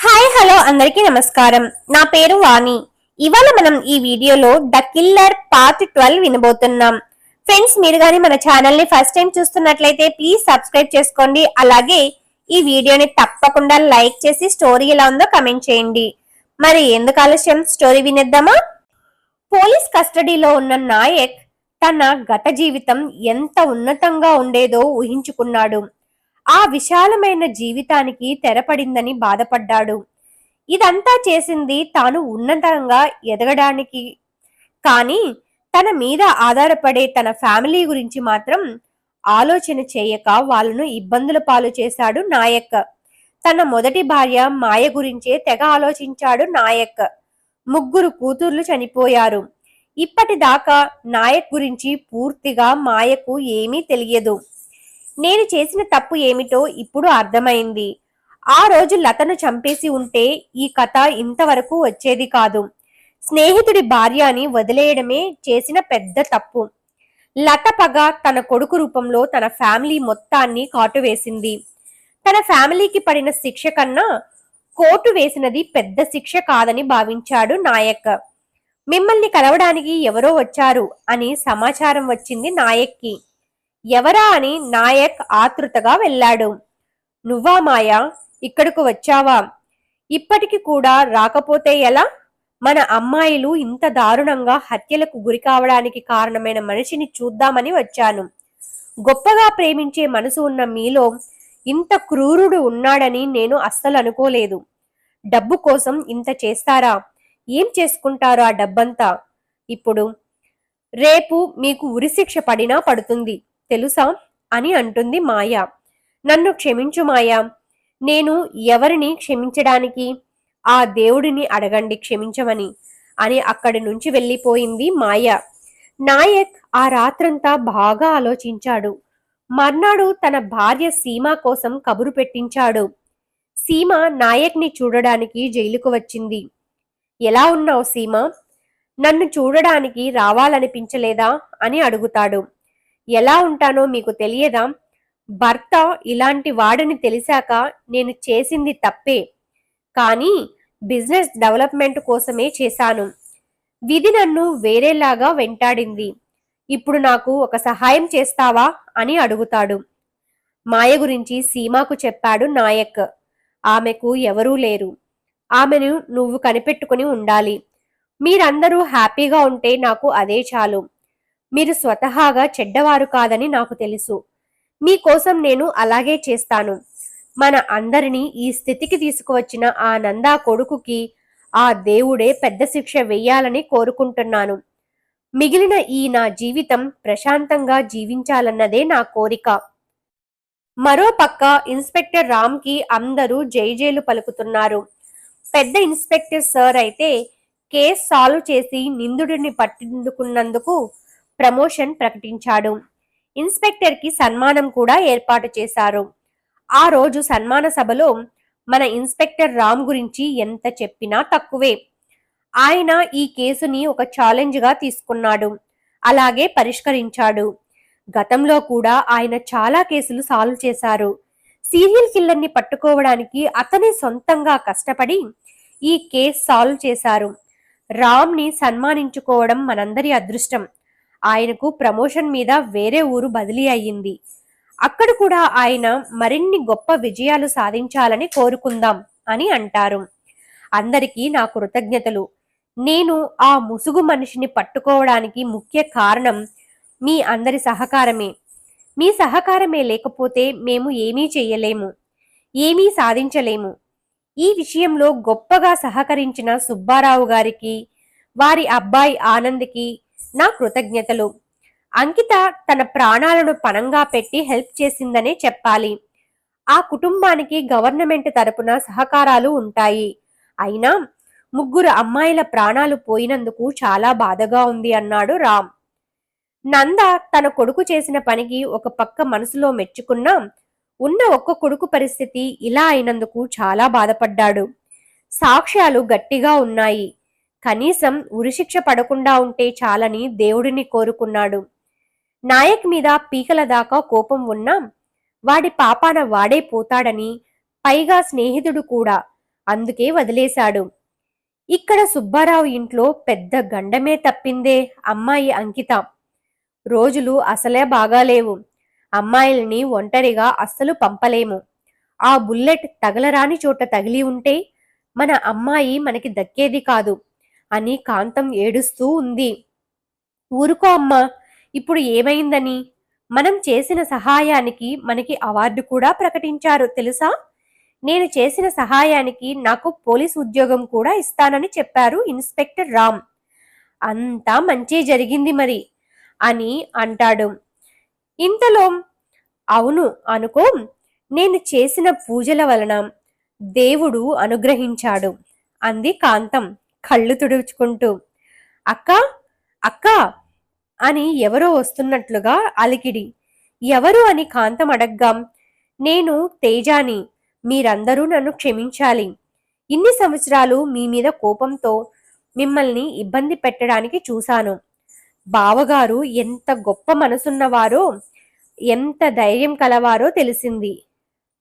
Hi hello అందరికీ నమస్కారం. నా పేరు వాణి. ఇవాళ మనం ఈ వీడియోలో ద కిల్లర్ పార్ట్ 12 వినబోతున్నాం. ఫ్రెండ్స్, మీరు కానీ మన ఛానల్ ని ఫస్ట్ టైం చూస్తున్నట్లయితే ప్లీజ్ సబ్స్క్రైబ్ చేసుకోండి. అలాగే ఈ వీడియోని తప్పకుండా లైక్ చేసి స్టోరీ ఎలా ఉందో కమెంట్ చేయండి. మరి ఎందుకు ఆలస్యం, స్టోరీ వినేద్దామా? పోలీస్ కస్టడీలో ఉన్న నాయక్ తన గత జీవితం ఎంత ఉన్నతంగా ఉండేదో ఊహించుకున్నాడు. ఆ విశాలమైన జీవితానికి తెరపడిందని బాధపడ్డాడు. ఇదంతా చేసింది తాను ఉన్నతంగా ఎదగడానికి, కానీ తన మీద ఆధారపడే తన ఫ్యామిలీ గురించి మాత్రం ఆలోచన చేయక వాళ్ళను ఇబ్బందుల పాలు చేశాడు నాయక్. తన మొదటి భార్య మాయ గురించే తెగ ఆలోచించాడు నాయక్. ముగ్గురు కూతుర్లు చనిపోయారు. ఇప్పటిదాకా నాయక్ గురించి పూర్తిగా మాయకు ఏమీ తెలియదు. నేను చేసిన తప్పు ఏమిటో ఇప్పుడు అర్థమైంది. ఆ రోజు లతను చంపేసి ఉంటే ఈ కథ ఇంతవరకు వచ్చేది కాదు. స్నేహితుడి భార్యని వదిలేయడమే చేసిన పెద్ద తప్పు. లత పగ తన కొడుకు రూపంలో తన ఫ్యామిలీ మొత్తాన్ని కాటువేసింది. తన ఫ్యామిలీకి పడిన శిక్ష కన్నా కోర్టు వేసినది పెద్ద శిక్ష కాదని భావించాడు నాయక్. మిమ్మల్ని కలవడానికి ఎవరో వచ్చారు అని సమాచారం వచ్చింది నాయక్కి. ఎవరా అని నాయక్ ఆతృతగా వెళ్ళాడు. నువ్వా మాయా, ఇక్కడకు వచ్చావా? ఇప్పటికి కూడా రాకపోతే ఎలా? మన అమ్మాయిలు ఇంత దారుణంగా హత్యలకు గురి కావడానికి కారణమైన మనిషిని చూద్దామని వచ్చాను. గొప్పగా ప్రేమించే మనసు ఉన్న మీలో ఇంత క్రూరుడు ఉన్నాడని నేను అస్సలు అనుకోలేదు. డబ్బు కోసం ఇంత చేస్తారా? ఏం చేసుకుంటారు ఆ డబ్బంతా? ఇప్పుడు రేపు మీకు ఉరిశిక్ష పడినా పడుతుంది తెలుసా అని అంటుంది మాయ. నన్ను క్షమించు మాయా. నేను ఎవరిని క్షమించడానికి? ఆ దేవుడిని అడగండి క్షమించమని అని అక్కడి నుంచి వెళ్ళిపోయింది మాయ. నాయక్ ఆ రాత్రంతా బాగా ఆలోచించాడు. మర్నాడు తన భార్య సీమ కోసం కబురు పెట్టించాడు. సీమ నాయక్ని చూడడానికి జైలుకు వచ్చింది. ఎలా ఉన్నావు సీమ? నన్ను చూడడానికి రావాలనిపించలేదా అని అడుగుతాడు. ఎలా ఉంటానో మీకు తెలియదా? భర్త ఇలాంటి వాడని తెలిసాక నేను చేసింది తప్పే, కానీ బిజినెస్ డెవలప్మెంట్ కోసమే చేశాను. విధి నన్ను వేరేలాగా వెంటాడింది. ఇప్పుడు నాకు ఒక సహాయం చేస్తావా అని అడుగుతాడు. మాయ గురించి సీమాకు చెప్పాడు నాయక్. ఆమెకు ఎవరూ లేరు. ఆమెను నువ్వు కనిపెట్టుకుని ఉండాలి. మీరందరూ హ్యాపీగా ఉంటే నాకు అదే చాలు. మీరు స్వతహాగా చెడ్డవారు కాదని నాకు తెలుసు. మీకోసం నేను అలాగే చేస్తాను. మన అందరినీ ఈ స్థితికి తీసుకువచ్చిన ఆ నందా కొడుకుకి ఆ దేవుడే పెద్ద శిక్ష వెయ్యాలని కోరుకుంటున్నాను. మిగిలిన ఈ నా జీవితం ప్రశాంతంగా జీవించాలన్నదే నా కోరిక. మరో పక్క ఇన్స్పెక్టర్ రామ్కి అందరూ జైజేలు పలుకుతున్నారు. పెద్ద ఇన్స్పెక్టర్ సార్ అయితే కేస్ సాల్వ్ చేసి నిందుడిని పట్టుకున్నందుకు ప్రమోషన్ ప్రకటించాడు. ఇన్స్పెక్టర్కి సన్మానం కూడా ఏర్పాటు చేశారు. ఆ రోజు సన్మాన సభలో మన ఇన్స్పెక్టర్ రామ్ గురించి ఎంత చెప్పినా తక్కువే. ఆయన ఈ కేసుని ఒక ఛాలెంజ్గా తీసుకున్నాడు. అలాగే పరిష్కరించాడు. గతంలో కూడా ఆయన చాలా కేసులు సాల్వ్ చేశారు. సీరియల్ కిల్లర్ని పట్టుకోవడానికి అతనే సొంతంగా కష్టపడి ఈ కేసు సాల్వ్ చేశారు. రామ్ని సన్మానించుకోవడం మనందరి అదృష్టం. ఆయనకు ప్రమోషన్ మీద వేరే ఊరు బదిలీ అయ్యింది. అక్కడ కూడా ఆయన మరిన్ని గొప్ప విజయాలు సాధించాలని కోరుకుందాం అని అంటారు. అందరికీ నా కృతజ్ఞతలు. నేను ఆ ముసుగు మనిషిని పట్టుకోవడానికి ముఖ్య కారణం మీ అందరి సహకారమే. మీ సహకారమే లేకపోతే మేము ఏమీ చెయ్యలేము, ఏమీ సాధించలేము. ఈ విషయంలో గొప్పగా సహకరించిన సుబ్బారావు గారికి, వారి అబ్బాయి ఆనంద్కి నా కృతజ్ఞతలు. అంకిత తన ప్రాణాలను పణంగా పెట్టి హెల్ప్ చేసిందనే చెప్పాలి. ఆ కుటుంబానికి గవర్నమెంట్ తరపున సహకారాలు ఉంటాయి. అయినా ముగ్గురు అమ్మాయిల ప్రాణాలు పోయినందుకు చాలా బాధగా ఉంది అన్నాడు రామ్. నంద తన కొడుకు చేసిన పనికి ఒక పక్క మనసులో మెచ్చుకున్నా ఉన్న ఒక్క కొడుకు పరిస్థితి ఇలా అయినందుకు చాలా బాధపడ్డాడు. సాక్ష్యాలు గట్టిగా ఉన్నాయి. కనీసం ఉరిశిక్ష పడకుండా ఉంటే చాలని దేవుడిని కోరుకున్నాడు. నాయక్ మీద పీకల దాకా కోపం ఉన్నా వాడి పాపాన వాడే పోతాడని, పైగా స్నేహితుడు కూడా, అందుకే వదిలేశాడు. ఇక్కడ సుబ్బారావు ఇంట్లో పెద్ద గండమే తప్పిందే అమ్మాయి అంకిత. రోజులు అసలే బాగాలేవు. అమ్మాయిల్ని ఒంటరిగా అస్సలు పంపలేము. ఆ బుల్లెట్ తగలరాని చోట తగిలి ఉంటే మన అమ్మాయి మనకి దక్కేది కాదు అని కాంతం ఏడుస్తూ ఉంది. ఊరుకో అమ్మా, ఇప్పుడు ఏమైందని? మనం చేసిన సహాయానికి మనకి అవార్డు కూడా ప్రకటించారు తెలుసా? నేను చేసిన సహాయానికి నాకు పోలీస్ ఉద్యోగం కూడా ఇస్తానని చెప్పారు ఇన్స్పెక్టర్ రామ్. అంతా మంచి జరిగింది మరి అని అంటాడు. ఇంతలో అవును అనుకో, నేను చేసిన పూజల వలన దేవుడు అనుగ్రహించాడు అంది కాంతం కళ్ళు తుడుచుకుంటూ. అక్క అక్క అని ఎవరో వస్తున్నట్లుగా అలికిడి. ఎవరు అని కాంతం అడగ్గా, నేను తేజాని, మీరందరూ నన్ను క్షమించాలి. ఇన్ని సంవత్సరాలు మీ మీద కోపంతో మిమ్మల్ని ఇబ్బంది పెట్టడానికి చూశాను. బావగారు ఎంత గొప్ప మనసున్నవారో, ఎంత ధైర్యం కలవారో తెలిసింది.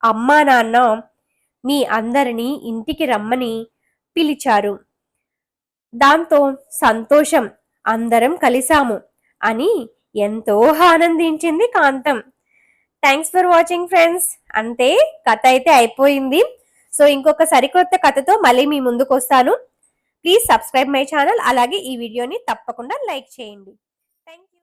అమ్మా నాన్న మీ అందరినీ ఇంటికి రమ్మని పిలిచారు. దాంతో సంతోషం, అందరం కలిశాము అని ఎంతో ఆనందించింది Kantham. Thanks for watching friends. అంతే, కథ అయితే అయిపోయింది. సో ఇంకొక సరికొత్త కథతో మళ్ళీ మీ ముందుకు వస్తాను. Please subscribe my channel. అలాగే ఈ వీడియోని తప్పకుండా లైక్ చేయండి. Thank you.